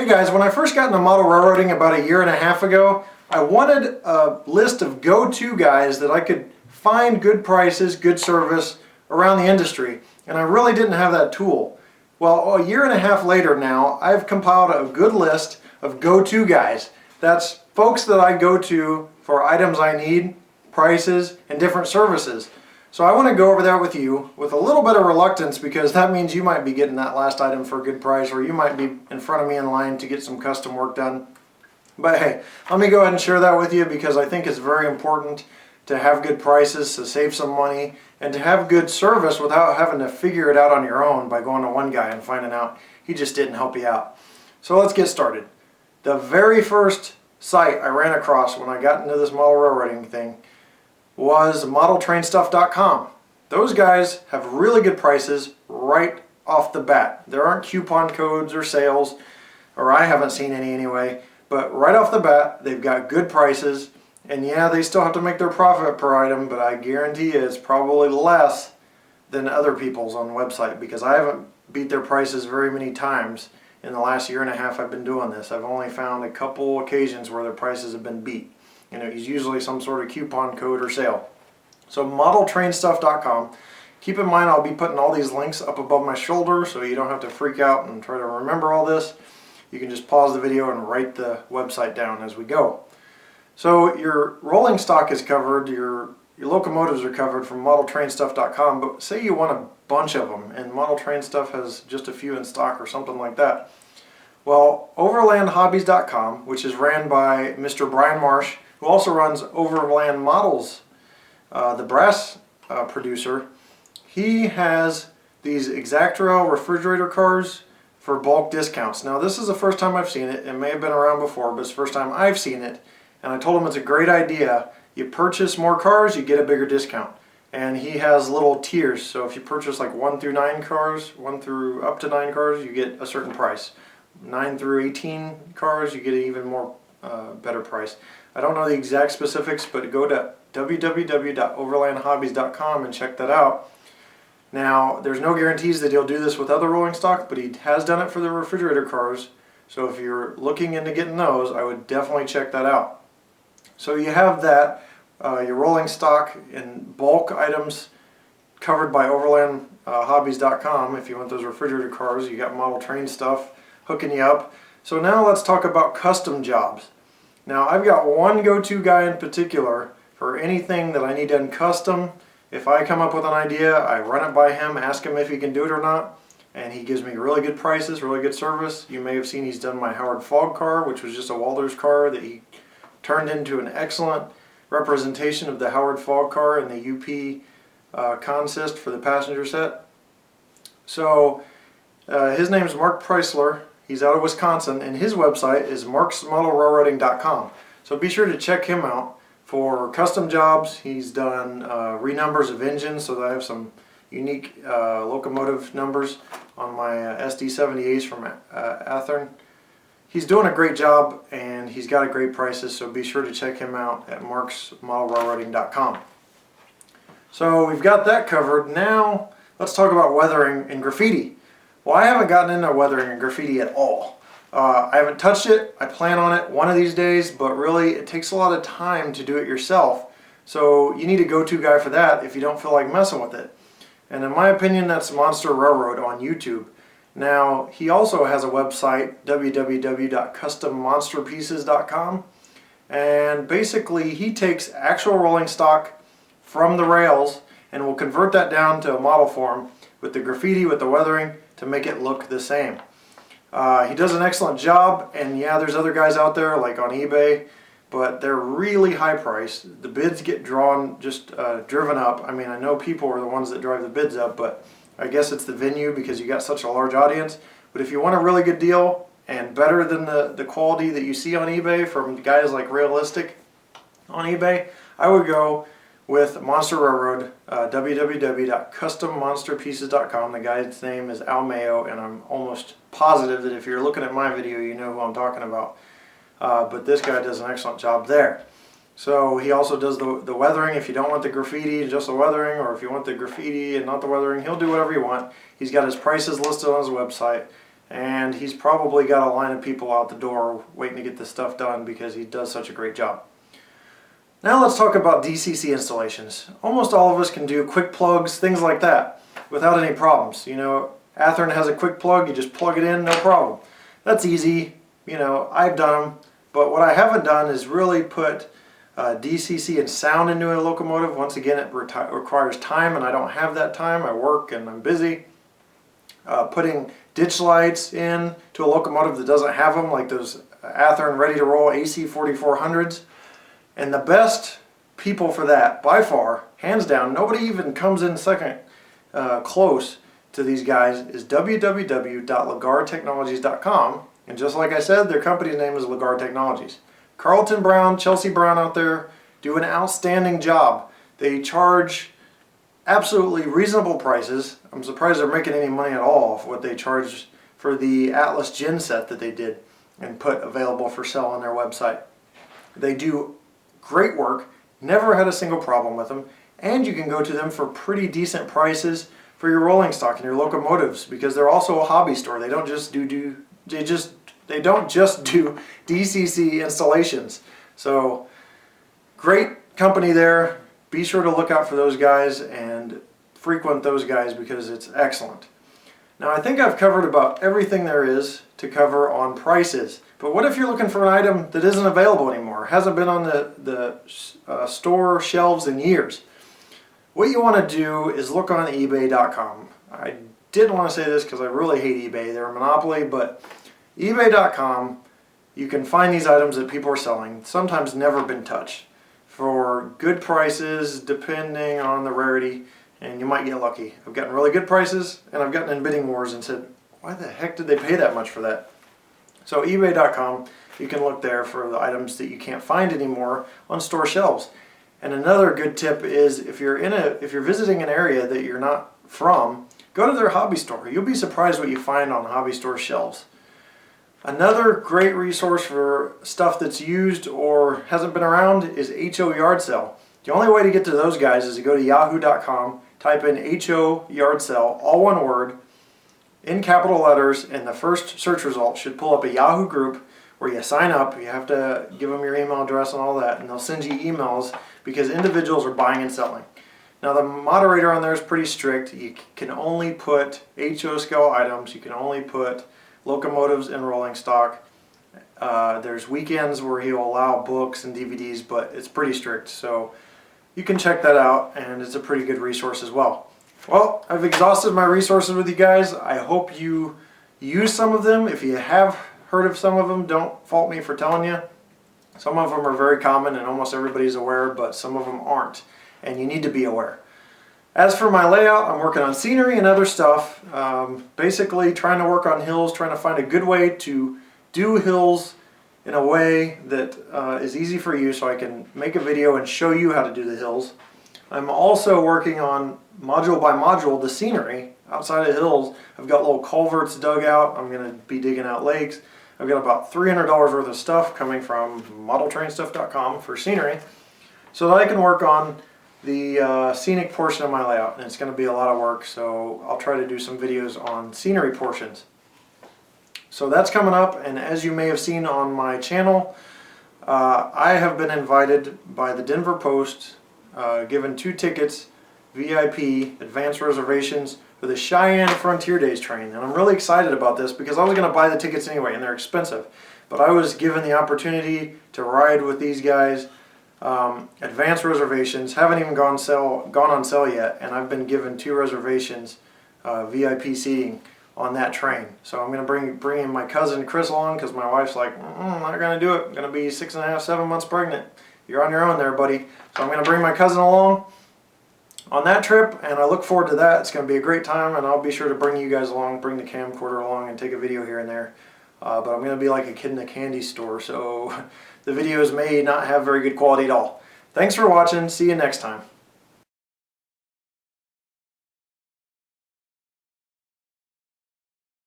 Hey guys, when I first got into model railroading about a year and a half ago, I wanted a list of go-to guys that I could find good prices, good service around the industry, and I really didn't have that tool. Well, a year and a half later now, I've compiled a good list of go-to guys. That's folks that I go to for items I need, prices, and different services. So I want to go over that with you with a little bit of reluctance, because that means you might be getting that last item for a good price, or you might be in front of me in line to get some custom work done. But hey, let me go ahead and share that with you, because I think it's very important to have good prices, to save some money, and to have good service without having to figure it out on your own by going to one guy and finding out he just didn't help you out. So let's get started. The very first site I ran across when I got into this model railroading thing was modeltrainstuff.com. Those guys have really good prices right off the bat. There aren't coupon codes or sales, or I haven't seen any anyway, but right off the bat they've got good prices. And yeah, they still have to make their profit per item, but I guarantee you it's probably less than other people's on the website, because I haven't beat their prices very many times in the last year and a half I've been doing this. I've only found a couple occasions where their prices have been beat. You know, it's usually some sort of coupon code or sale. So modeltrainstuff.com. Keep in mind, I'll be putting all these links up above my shoulder, so you don't have to freak out and try to remember all this. You can just pause the video and write the website down as we go. So your rolling stock is covered, your locomotives are covered from modeltrainstuff.com, but say you want a bunch of them and Model Train Stuff has just a few in stock or something like that. Well, overlandhobbies.com, which is ran by Mr. Brian Marsh, who also runs Overland Models, the brass producer, he has these Exactrail refrigerator cars for bulk discounts. Now this is the first time I've seen it. It may have been around before, but it's the first time I've seen it. And I told him it's a great idea. You purchase more cars, you get a bigger discount. And he has little tiers. So if you purchase like 1 through 9 cars, 1 through up to 9 cars, you get a certain price. 9 through 18 cars, you get an even more better price. I don't know the exact specifics, but go to www.overlandhobbies.com and check that out. Now, there's no guarantees that he'll do this with other rolling stock, but he has done it for the refrigerator cars. So if you're looking into getting those, I would definitely check that out. So you have that, your rolling stock and bulk items covered by overlandhobbies.com. If you want those refrigerator cars, you got Model Train Stuff hooking you up. So now let's talk about custom jobs. Now I've got one go-to guy in particular for anything that I need done custom. If I come up with an idea, I run it by him, ask him if he can do it or not, and he gives me really good prices, really good service. You may have seen he's done my Howard Fog car, which was just a Walters car that he turned into an excellent representation of the Howard Fog car in the UP consist for the passenger set. So his name is Marc Chrysler. He's out of Wisconsin, and his website is marksmodelrailroading.com. So be sure to check him out for custom jobs. He's done renumbers of engines, so that I have some unique locomotive numbers on my SD78s from Athern. He's doing a great job, and he's got a great prices, so be sure to check him out at marksmodelrailroading.com. So we've got that covered. Now let's talk about weathering and graffiti. Well, I haven't gotten into weathering and graffiti at all. I haven't touched it. I plan on it one of these days, but really it takes a lot of time to do it yourself. So you need a go-to guy for that if you don't feel like messing with it. And in my opinion, that's Monster Railroad on YouTube. Now, he also has a website, www.custommonsterpieces.com, and basically he takes actual rolling stock from the rails and will convert that down to a model form with the graffiti, with the weathering, to make it look the same. He does an excellent job, and yeah, there's other guys out there like on eBay, but they're really high priced. The bids get driven up. I mean, I know people are the ones that drive the bids up, but I guess it's the venue because you got such a large audience. But if you want a really good deal and better than the quality that you see on eBay from guys like Realistic on eBay, I would go with Monster Railroad, www.custommonsterpieces.com. The guy's name is Al Mayo, and I'm almost positive that if you're looking at my video, you know who I'm talking about. But this guy does an excellent job there. So he also does the weathering. If you don't want the graffiti, just the weathering, or if you want the graffiti and not the weathering, he'll do whatever you want. He's got his prices listed on his website, and he's probably got a line of people out the door waiting to get this stuff done because he does such a great job. Now let's talk about DCC installations. Almost all of us can do quick plugs, things like that, without any problems. You know, Athearn has a quick plug, you just plug it in, no problem. That's easy, you know, I've done them, but what I haven't done is really put DCC and sound into a locomotive. Once again, it requires time, and I don't have that time. I work and I'm busy. Putting ditch lights in to a locomotive that doesn't have them, like those Athearn ready to roll AC 4400s. And the best people for that, by far, hands down, nobody even comes in second close to these guys, is www.lagardtechnologies.com. And just like I said, their company's name is Lagard Technologies. Carlton Brown, Chelsea Brown out there do an outstanding job. They charge absolutely reasonable prices. I'm surprised they're making any money at all off what they charge for the Atlas Gen set that they did and put available for sale on their website. They do great work, never had a single problem with them, and you can go to them for pretty decent prices for your rolling stock and your locomotives, because they're also a hobby store. They don't just do DCC installations. So great company there. Be sure to look out for those guys and frequent those guys because it's excellent. Now I think I've covered about everything there is to cover on prices. But what if you're looking for an item that isn't available anymore, hasn't been on the store shelves in years? What you want to do is look on eBay.com. I didn't want to say this because I really hate eBay. They're a monopoly, but eBay.com, you can find these items that people are selling, sometimes never been touched, for good prices depending on the rarity, and you might get lucky. I've gotten really good prices, and I've gotten in bidding wars and said, why the heck did they pay that much for that? So eBay.com, you can look there for the items that you can't find anymore on store shelves. And another good tip is if you're visiting an area that you're not from, go to their hobby store. You'll be surprised what you find on hobby store shelves. Another great resource for stuff that's used or hasn't been around is HO Yard Sale. The only way to get to those guys is to go to yahoo.com, type in HO Yard Sale, all one word, in capital letters, and the first search result should pull up a Yahoo group where you sign up. You have to give them your email address and all that, and they'll send you emails because individuals are buying and selling. Now the moderator on there is pretty strict. You can only put HO scale items, you can only put locomotives in rolling stock. There's weekends where he'll allow books and DVDs, but it's pretty strict. So you can check that out, and it's a pretty good resource as well. Well, I've exhausted my resources with you guys. I hope you use some of them. If you have heard of some of them, don't fault me for telling you. Some of them are very common and almost everybody's aware, but some of them aren't, and you need to be aware. As for my layout, I'm working on scenery and other stuff. Basically trying to work on hills, trying to find a good way to do hills in a way that is easy for you so I can make a video and show you how to do the hills. I'm also working on module by module the scenery outside of hills. I've got little culverts dug out. I'm going to be digging out lakes. I've got about $300 worth of stuff coming from modeltrainstuff.com for scenery so that I can work on the scenic portion of my layout, and it's going to be a lot of work, so I'll try to do some videos on scenery portions. So that's coming up, and as you may have seen on my channel, I have been invited by the Denver Post, given 2 tickets, VIP, advanced reservations, for the Cheyenne Frontier Days train. And I'm really excited about this because I was going to buy the tickets anyway, and they're expensive. But I was given the opportunity to ride with these guys, advanced reservations, haven't even gone on sale yet, and I've been given 2 reservations, VIP seating on that train. So I'm going to bring in my cousin Chris along because my wife's like, I'm not going to do it. I'm going to be 6.5, 7 months pregnant. You're on your own there, buddy. So I'm going to bring my cousin along on that trip, and I look forward to that. It's going to be a great time, and I'll be sure to bring you guys along, bring the camcorder along, and take a video here and there. But I'm going to be like a kid in a candy store, so the videos may not have very good quality at all. Thanks for watching. See you next time.